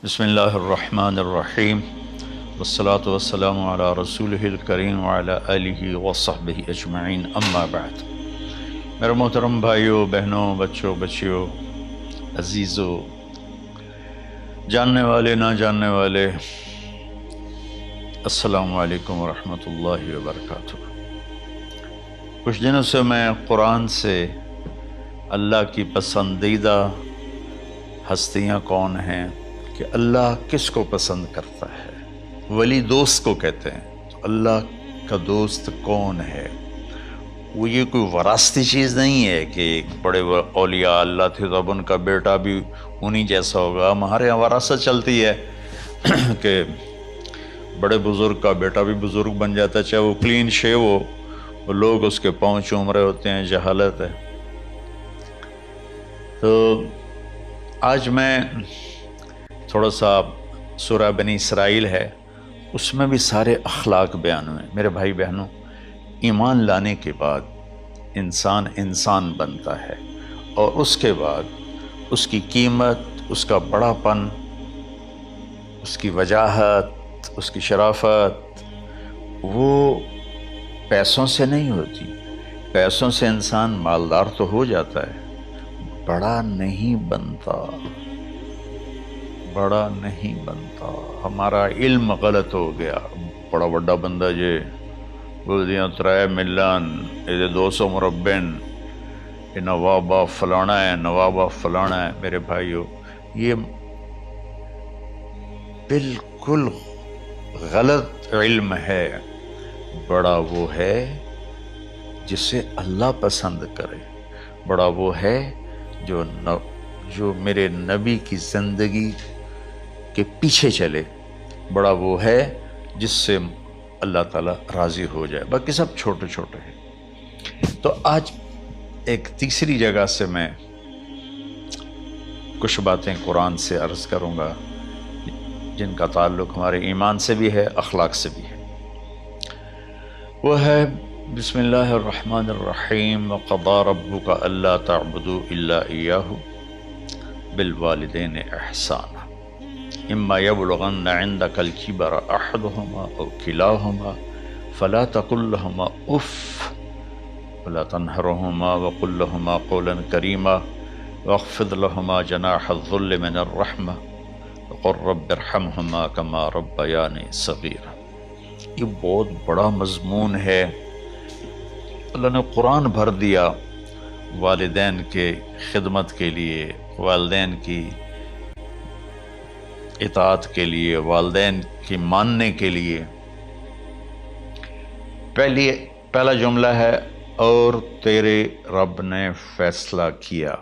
بسم اللہ الرحمن الرحیم والصلاة والسلام علی رسولہ الکریم وعلی آلہ وصحبہ اجمعین، اما بعد۔ میرے محترم بھائیوں، بہنوں، بچوں، بچیوں، عزیزوں، جاننے والے، نہ جاننے والے، السلام علیکم ورحمۃ اللہ وبرکاتہ۔ کچھ دنوں سے میں قرآن سے اللہ کی پسندیدہ ہستیاں کون ہیں، کہ اللہ کس کو پسند کرتا ہے، ولی دوست کو کہتے ہیں۔ تو اللہ کا دوست کون ہے؟ وہ یہ کوئی وراثتی چیز نہیں ہے کہ ایک بڑے اولیاء اللہ تھے تو اب ان کا بیٹا بھی انہی جیسا ہوگا۔ ہمارے یہاں وراثت چلتی ہے کہ بڑے بزرگ کا بیٹا بھی بزرگ بن جاتا ہے، چاہے وہ کلین شیو ہو، وہ لوگ اس کے پاؤں چوم رہے ہوتے ہیں، جہالت ہے۔ تو آج میں تھوڑا سا سورہ بنی اسرائیل ہے، اس میں بھی سارے اخلاق بیان ہوئے۔ میرے بھائی بہنوں، ایمان لانے کے بعد انسان بنتا ہے، اور اس کے بعد اس کی قیمت، اس کا بڑا پن، اس کی وجاہت، اس کی شرافت وہ پیسوں سے نہیں ہوتی۔ پیسوں سے انسان مالدار تو ہو جاتا ہے، بڑا نہیں بنتا، بڑا نہیں بنتا۔ ہمارا علم غلط ہو گیا۔ بڑا بڑا بندہ جے بولدیاں 3 ملن یہ 200 مربن، یہ نوابہ فلانا ہے، نوابہ فلانا ہے۔ میرے بھائیو، یہ بالکل غلط علم ہے۔ بڑا وہ ہے جسے اللہ پسند کرے، بڑا وہ ہے جو میرے نبی کی زندگی کے پیچھے چلے، بڑا وہ ہے جس سے اللہ تعالیٰ راضی ہو جائے، باقی سب چھوٹے چھوٹے ہیں۔ تو آج ایک تیسری جگہ سے میں کچھ باتیں قرآن سے عرض کروں گا جن کا تعلق ہمارے ایمان سے بھی ہے، اخلاق سے بھی ہے۔ وہ ہے بسم اللہ الرحمن الرحیم، وَقَضَىٰ رَبُّكَ أَلَّا تَعْبُدُوا إِلَّا إِيَّاهُ بِالْوَالِدَيْنِ إِحْسَانًا إِمَّا يَبْلُغَنَّ عِندَكَ الْكِبَرَ أَحَدُهُمَا أَوْ كِلَاهُمَا فَلَا تَقُل لَّهُمَا أُفٍّ وَلَا تَنْهَرْهُمَا وَقُل لَّهُمَا قَوْلًا كَرِيمًا وَاخْفِضْ لَهُمَا جَنَاحَ الذُّلِّ مِنَ الرَّحْمَةِ وَقُل رَّبِّ ارْحَمْهُمَا كَمَا رَبَّيَانِي صَغِيرًا۔ یہ بہت بڑا مضمون ہے۔ اللہ نے قرآن بھر دیا والدین کے خدمت کے لیے، والدین کی اطاعت کے لیے، والدین کی ماننے کے لیے۔ پہلا جملہ ہے اور تیرے رب نے فیصلہ کیا،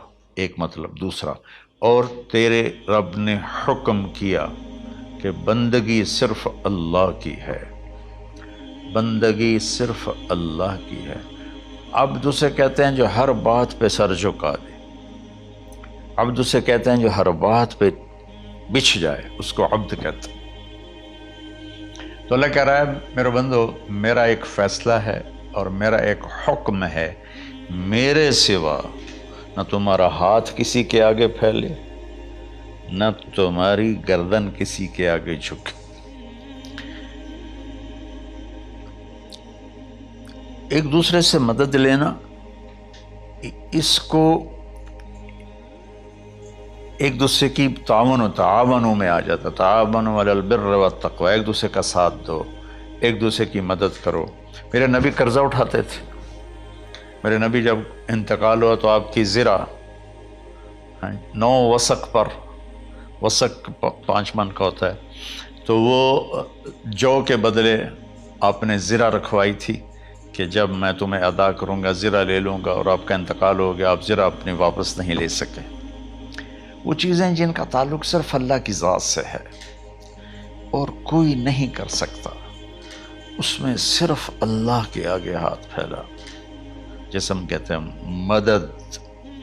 ایک مطلب۔ دوسرا، اور تیرے رب نے حکم کیا کہ بندگی صرف اللہ کی ہے، بندگی صرف اللہ کی ہے۔ عبد اسے کہتے ہیں جو ہر بات پہ سر جھکا دے، عبد اسے کہتے ہیں جو ہر بات پہ بچھ جائے، اس کو عبد کہتے ہیں۔ تو اللہ کہہ رہا ہے میرے بندو، میرا ایک فیصلہ ہے اور میرا ایک حکم ہے، میرے سوا نہ تمہارا ہاتھ کسی کے آگے پھیلے، نہ تمہاری گردن کسی کے آگے جھکے۔ ایک دوسرے سے مدد لینا، اس کو ایک دوسرے کی تعاونوں میں آ جاتا، تعاونوا علی البر والتقوی، ایک دوسرے کا ساتھ دو، ایک دوسرے کی مدد کرو۔ میرے نبی قرضہ اٹھاتے تھے۔ میرے نبی جب انتقال ہوا تو آپ کی زرہ 9 وسق پر، وسق 5 من کا ہوتا ہے، تو وہ جو کے بدلے آپ نے زرہ رکھوائی تھی کہ جب میں تمہیں ادا کروں گا زرہ لے لوں گا، اور آپ کا انتقال ہو گیا، آپ زرہ اپنی واپس نہیں لے سکے۔ وہ چیزیں جن کا تعلق صرف اللہ کی ذات سے ہے اور کوئی نہیں کر سکتا، اس میں صرف اللہ کے آگے ہاتھ پھیلا، جیسے ہم کہتے ہیں مدد،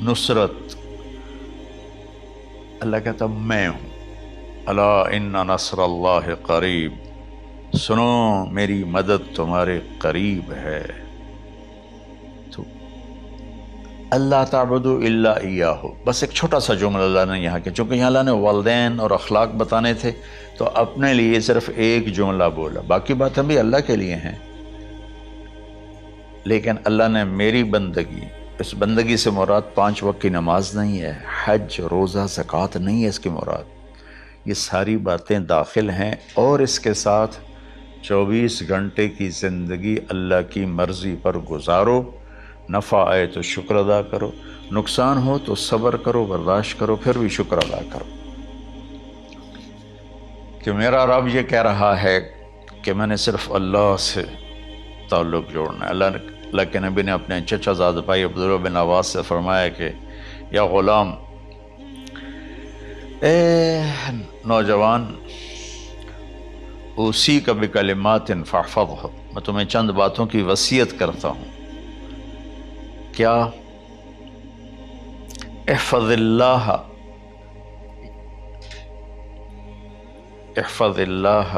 نصرت۔ اللہ کہتا میں ہوں، الا ان نصر اللہ قریب، سنو میری مدد تمہارے قریب ہے۔ تو اللہ تعبدوا الا ایاہ، بس ایک چھوٹا سا جملہ اللہ نے یہاں کے، چونکہ یہاں اللہ نے والدین اور اخلاق بتانے تھے تو اپنے لیے صرف ایک جملہ بولا، باقی باتیں بھی اللہ کے لیے ہیں، لیکن اللہ نے میری بندگی، اس بندگی سے مراد 5 وقت کی نماز نہیں ہے، حج، روزہ، زکوٰۃ نہیں ہے اس کی مراد، یہ ساری باتیں داخل ہیں، اور اس کے ساتھ 24 گھنٹے کی زندگی اللہ کی مرضی پر گزارو، نفع آئے تو شکر ادا کرو، نقصان ہو تو صبر کرو، برداشت کرو، پھر بھی شکر ادا کرو کہ میرا رب یہ کہہ رہا ہے کہ میں نے صرف اللہ سے تعلق جوڑنا ہے۔ اللہ کے نبی نے اپنے چچا زاد بھائی عبداللہ بن عباس سے فرمایا کہ یا غلام، اے نوجوان، اسی کا بکلمات فاحفظہ، میں تمہیں چند باتوں کی وصیت کرتا ہوں، کیا؟ احفظ اللہ، احفظ اللہ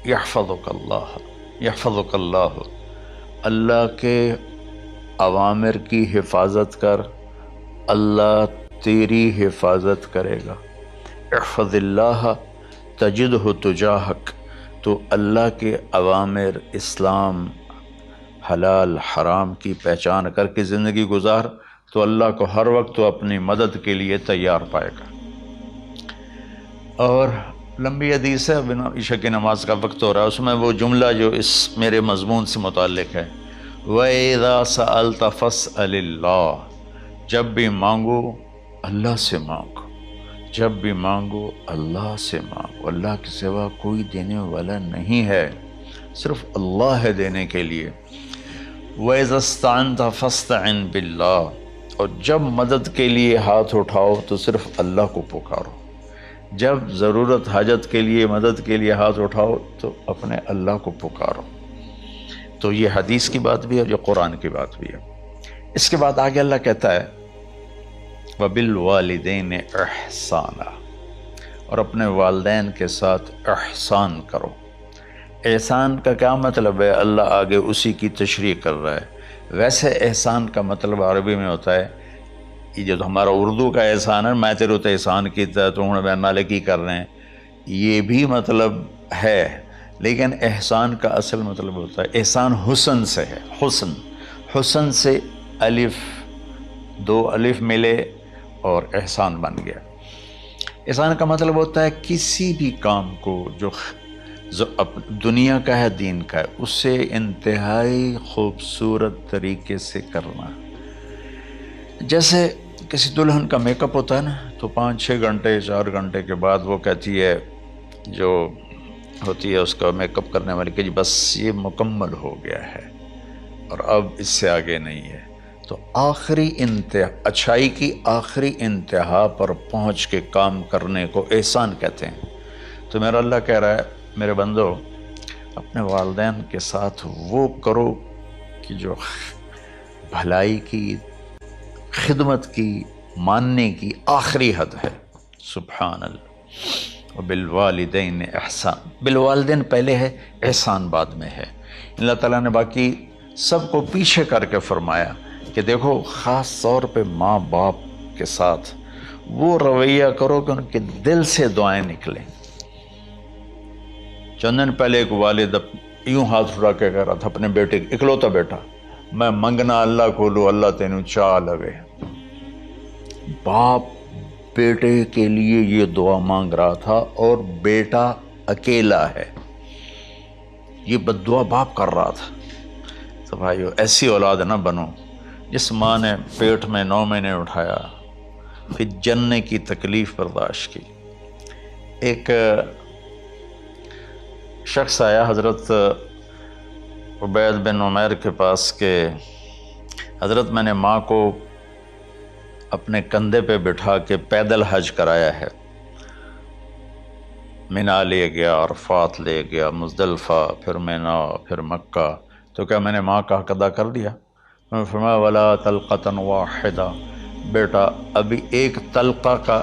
یحفظک اللہ، یحفظک اللہ، اللہ کے اوامر کی حفاظت کر، اللہ تیری حفاظت کرے گا۔ احفظ اللہ تجدہ تجاہک، تو اللہ کے اوامر، اسلام، حلال حرام کی پہچان کر کے زندگی گزار تو اللہ کو ہر وقت تو اپنی مدد کے لیے تیار پائے گا۔ اور لمبی حدیث ہے، عشاء کی نماز کا وقت ہو رہا ہے، اس میں وہ جملہ جو اس میرے مضمون سے متعلق ہے، وَإِذَا سَأَلْتَ فَاسْأَلِ اللَّهِ، جب بھی مانگو اللہ سے مانگو، جب بھی مانگو اللہ سے مانگو، اللہ کے سوا کوئی دینے والا نہیں ہے، صرف اللہ ہے دینے کے لیے۔ وَإِذَا اسْتَعَنْتَ فَاسْتَعِنْ بِاللَّهِ، اور جب مدد کے لیے ہاتھ اٹھاؤ تو صرف اللہ کو پکارو، جب ضرورت حاجت کے لیے، مدد کے لیے ہاتھ اٹھاؤ تو اپنے اللہ کو پکارو۔ تو یہ حدیث کی بات بھی ہے اور یہ قرآن کی بات بھی ہے۔ اس کے بعد آگے اللہ کہتا ہے وَبِالْوَالِدَيْنِ إِحْسَانًا، اور اپنے والدین کے ساتھ احسان کرو۔ احسان کا کیا مطلب ہے؟ اللہ آگے اسی کی تشریح کر رہا ہے۔ ویسے احسان کا مطلب عربی میں ہوتا ہے، یہ جو ہمارا اردو کا احسان ہے، میں تیرے تو احسان کیتا تو ہوں میں نالے کی کر رہے ہیں، یہ بھی مطلب ہے، لیکن احسان کا اصل مطلب ہوتا ہے، احسان حسن سے ہے، حسن، حسن سے الف، 2 الف ملے اور احسان بن گیا۔ احسان کا مطلب ہوتا ہے کسی بھی کام کو جو دنیا کا ہے، دین کا ہے، اسے انتہائی خوبصورت طریقے سے کرنا۔ جیسے کسی دلہن کا میک اپ ہوتا ہے نا، تو 5-6 گھنٹے 4 گھنٹے کے بعد وہ کہتی ہے، جو ہوتی ہے اس کا میک اپ کرنے والی، کہ جی بس یہ مکمل ہو گیا ہے اور اب اس سے آگے نہیں ہے۔ تو آخری اچھائی کی آخری انتہا پر پہنچ کے کام کرنے کو احسان کہتے ہیں۔ تو میرا اللہ کہہ رہا ہے، میرے بندو، اپنے والدین کے ساتھ وہ کرو کہ جو بھلائی کی، خدمت کی، ماننے کی آخری حد ہے۔ سبحان اللہ۔ وبالوالدین احسان، بالوالدین پہلے ہے، احسان بعد میں ہے۔ اللہ تعالیٰ نے باقی سب کو پیچھے کر کے فرمایا کہ دیکھو خاص طور پہ ماں باپ کے ساتھ وہ رویہ کرو کہ ان کے دل سے دعائیں نکلیں۔ چند دن پہلے ایک والد یوں ہاتھ اٹھا کے کہہ رہا تھا اپنے بیٹے، اکلوتا بیٹا، میں منگنا اللہ کو لو، اللہ تینوں چاہ لگے۔ باپ بیٹے کے لیے یہ دعا مانگ رہا تھا اور بیٹا اکیلا ہے، یہ بد دعا باپ کر رہا تھا۔ تو بھائیو، ایسی اولاد نہ بنو جس ماں نے پیٹ میں 9 مہینے اٹھایا، پھر جننے کی تکلیف برداشت کی۔ ایک شخص آیا حضرت عبید بن عمیر کے پاس کہ حضرت میں نے ماں کو اپنے کندھے پہ بٹھا کے پیدل حج کرایا ہے، مینا لے گیا، عرفات لے گیا، مزدلفہ، پھر مینا، پھر مکہ، تو کیا میں نے ماں کا حق ادا کر دیا؟ میں نے فرمایا ولا تلقۃ واحدہ، بیٹا ابھی ایک تلقہ کا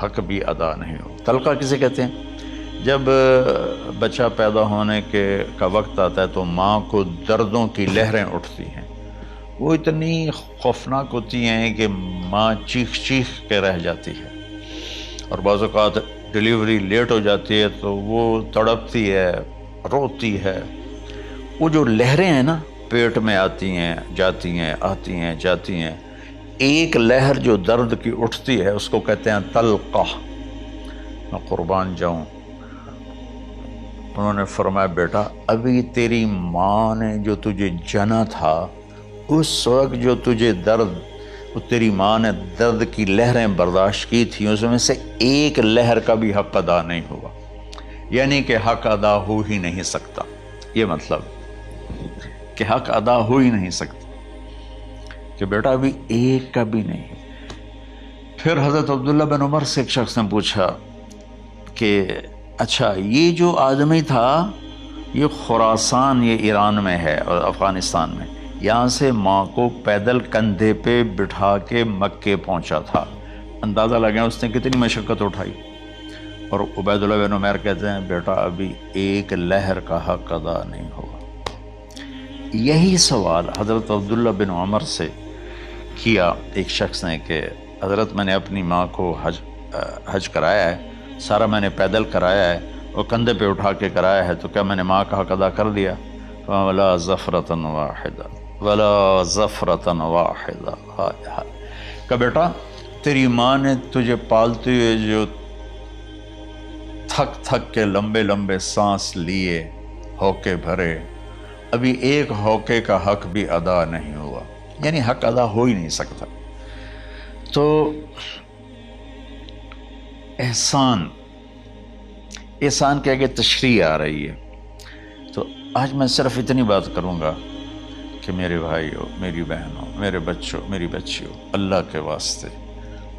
حق بھی ادا نہیں ہو۔ تلقہ کسے کہتے ہیں؟ جب بچہ پیدا ہونے کا وقت آتا ہے تو ماں کو دردوں کی لہریں اٹھتی ہیں، وہ اتنی خوفناک ہوتی ہیں کہ ماں چیخ چیخ کے رہ جاتی ہے، اور بعض اوقات ڈیلیوری لیٹ ہو جاتی ہے تو وہ تڑپتی ہے، روتی ہے۔ وہ جو لہریں ہیں نا، پیٹ میں آتی ہیں جاتی ہیں، آتی ہیں جاتی ہیں، ایک لہر جو درد کی اٹھتی ہے اس کو کہتے ہیں طلقہ۔ میں قربان جاؤں، انہوں نے فرمایا بیٹا ابھی تیری ماں نے جو تجھے جنا تھا اس وقت جو تجھے درد، وہ تیری ماں نے درد کی لہریں برداشت کی تھیں، اس میں سے ایک لہر کا بھی حق ادا نہیں ہوا، یعنی کہ حق ادا ہو ہی نہیں سکتا۔ یہ مطلب کہ حق ادا ہو ہی نہیں سکتا، کہ بیٹا ابھی ایک کا بھی نہیں۔ پھر حضرت عبداللہ بن عمر سے ایک شخص نے پوچھا کہ اچھا یہ جو آدمی تھا یہ خراسان، یہ ایران میں ہے اور افغانستان میں، یہاں سے ماں کو پیدل کندھے پہ بٹھا کے مکے پہنچا تھا، اندازہ لگا اس نے کتنی مشقت اٹھائی۔ اور عبید اللہ بن عمر کہتے ہیں بیٹا ابھی ایک لہر کا حق ادا نہیں ہوا۔ یہی سوال حضرت عبداللہ بن عمر سے کیا ایک شخص نے کہ حضرت میں نے اپنی ماں کو حج کرایا ہے، سارا میں نے پیدل کرایا ہے اور کندھے پہ اٹھا کے کرایا ہے، تو کیا میں نے ماں کا حق ادا کر دیا؟ وَلَا زَفْرَةً وَاحِدًا وَلَا زَفْرَةً وَاحِدًا۔ کہ بیٹا تیری ماں نے تجھے پالتے ہوئے جو تھک تھک کے لمبے لمبے سانس لیے، ہوکے بھرے، ابھی ایک ہوکے کا حق بھی ادا نہیں ہوا، یعنی حق ادا ہو ہی نہیں سکتا۔ تو احسان کے آگے تشریح آ رہی ہے۔ تو آج میں صرف اتنی بات کروں گا کہ میرے بھائیوں، میری بہنوں، میرے بچوں، میری بچیوں، اللہ کے واسطے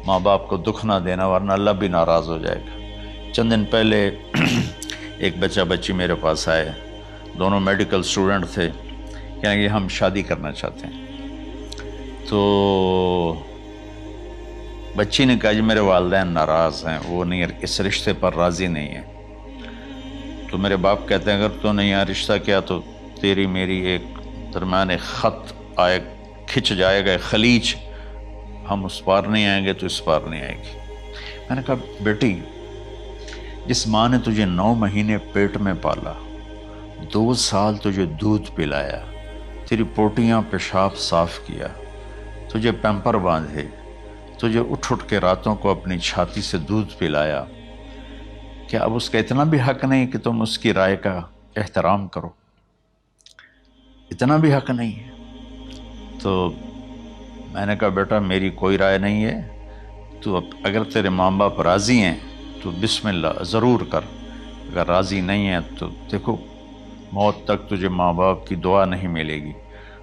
ماں باپ کو دکھ نہ دینا، ورنہ اللہ بھی ناراض ہو جائے گا۔ چند دن پہلے ایک بچہ بچی میرے پاس آئے، دونوں میڈیکل اسٹوڈنٹ تھے، کہیں کہ ہم شادی کرنا چاہتے ہیں۔ تو بچی نے کہا جی میرے والدین ناراض ہیں، وہ نہیں، اس رشتے پر راضی نہیں ہیں۔ تو میرے باپ کہتے ہیں اگر تو نے یہاں رشتہ کیا تو تیری میری ایک درمیان ایک خط آئے، کھچ جائے گا خلیج، ہم اس پار نہیں آئیں گے تو اس پار نہیں آئے گی۔ میں نے کہا بیٹی جس ماں نے تجھے 9 مہینے پیٹ میں پالا، 2 سال تجھے دودھ پلایا، تیری پوٹیاں پیشاب صاف کیا، تجھے پیمپر باندھے، تجھے اٹھ اٹھ کے راتوں کو اپنی چھاتی سے دودھ پلایا، کیا اب اس کا اتنا بھی حق نہیں کہ تم اس کی رائے کا احترام کرو؟ اتنا بھی حق نہیں ہے؟ تو میں نے کہا بیٹا میری کوئی رائے نہیں ہے، تو اگر تیرے ماں باپ راضی ہیں تو بسم اللہ ضرور کر، اگر راضی نہیں ہیں تو دیکھو موت تک تجھے ماں باپ کی دعا نہیں ملے گی،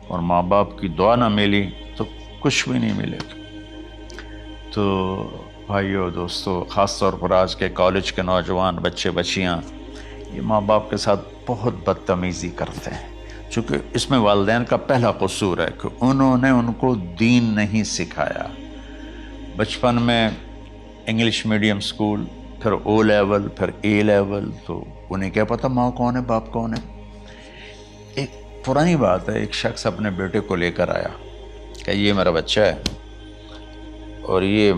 اور ماں باپ کی دعا نہ ملی تو کچھ بھی نہیں ملے گا۔ تو بھائیو دوستو، خاص طور پر آج کے کالج کے نوجوان بچے بچیاں یہ ماں باپ کے ساتھ بہت بدتمیزی کرتے ہیں، چونکہ اس میں والدین کا پہلا قصور ہے کہ انہوں نے ان کو دین نہیں سکھایا۔ بچپن میں انگلش میڈیم سکول، پھر او لیول، پھر اے لیول، تو انہیں کیا پتہ ماں کون ہے باپ کون ہے۔ ایک پرانی بات ہے، ایک شخص اپنے بیٹے کو لے کر آیا کہ یہ میرا بچہ ہے اور یہ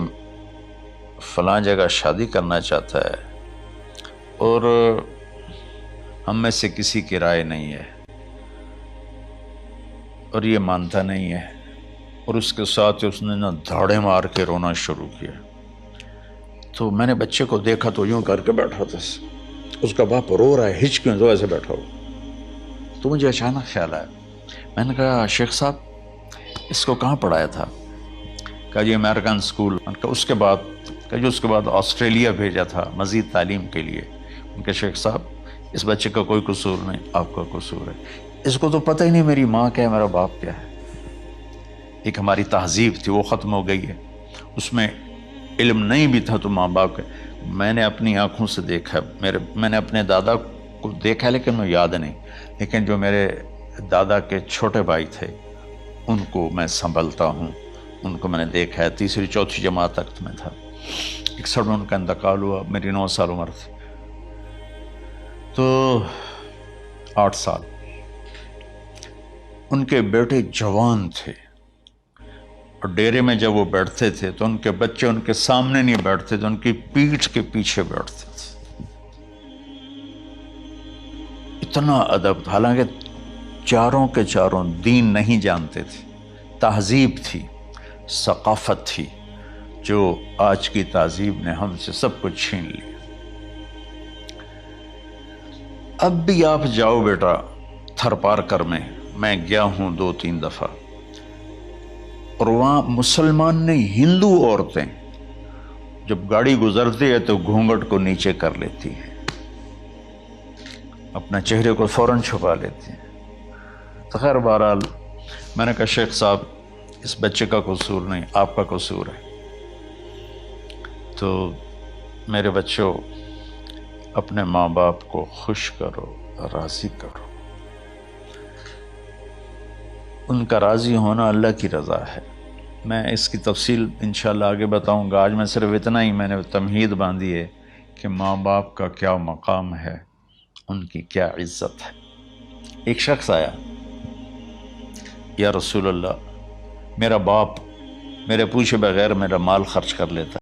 فلاں جگہ شادی کرنا چاہتا ہے، اور ہم میں سے کسی کی رائے نہیں ہے، اور یہ مانتا نہیں ہے، اور اس کے ساتھ اس نے نا دھاڑے مار کے رونا شروع کیا۔ تو میں نے بچے کو دیکھا تو یوں کر کے بیٹھا تھا، اس کا باپ رو رہا ہے، ہچ کیوں تو ایسے بیٹھا ہو۔ تو مجھے اچانک خیال آیا، میں نے کہا شیخ صاحب اس کو کہاں پڑھایا تھا؟ کہا جی امریکن اسکول۔ اس کے بعد آسٹریلیا بھیجا تھا مزید تعلیم کے لیے۔ ان کے شیخ صاحب اس بچے کا کوئی قصور نہیں، آپ کا قصور ہے، اس کو تو پتہ ہی نہیں میری ماں کیا ہے، میرا باپ کیا ہے۔ ایک ہماری تہذیب تھی وہ ختم ہو گئی ہے، اس میں علم نہیں بھی تھا تو ماں باپ کا۔ میں نے اپنی آنکھوں سے دیکھا، میں نے اپنے دادا کو دیکھا لیکن مجھے یاد نہیں، لیکن جو میرے دادا کے چھوٹے بھائی تھے ان کو میں سنبھلتا ہوں، ان کو میں نے دیکھا ہے، 3ری 4تھی جماعت تک میں تھا۔ 61 میں ان کا انتقال ہوا، میری 9 سال عمر تھی، تو 8 سال۔ ان کے بیٹے جوان تھے، اور ڈیرے میں جب وہ بیٹھتے تھے تو ان کے بچے ان کے سامنے نہیں بیٹھتے تھے، ان کی پیٹھ کے پیچھے بیٹھتے تھے۔ اتنا ادب، حالانکہ چاروں کے چاروں دین نہیں جانتے تھے، تہذیب تھی، ثقافت تھی، جو آج کی تہذیب نے ہم سے سب کچھ چھین لیا۔ اب بھی آپ جاؤ بیٹا تھر پارکر میں گیا ہوں 2-3 دفعہ، اور وہاں مسلمان نہیں، ہندو عورتیں جب گاڑی گزرتی ہے تو گھونگھٹ کو نیچے کر لیتی ہیں، اپنا چہرے کو فوراً چھپا لیتی ہیں۔ تو خیر بہرحال میں نے کہا شیخ صاحب اس بچے کا قصور نہیں، آپ کا قصور ہے۔ تو میرے بچوں، اپنے ماں باپ کو خوش کرو، راضی کرو، ان کا راضی ہونا اللہ کی رضا ہے۔ میں اس کی تفصیل انشاءاللہ آگے بتاؤں گا، آج میں صرف اتنا ہی میں نے تمہید باندھی ہے کہ ماں باپ کا کیا مقام ہے، ان کی کیا عزت ہے۔ ایک شخص آیا، یا رسول اللہ، میرا باپ میرے پوچھے بغیر میرا مال خرچ کر لیتا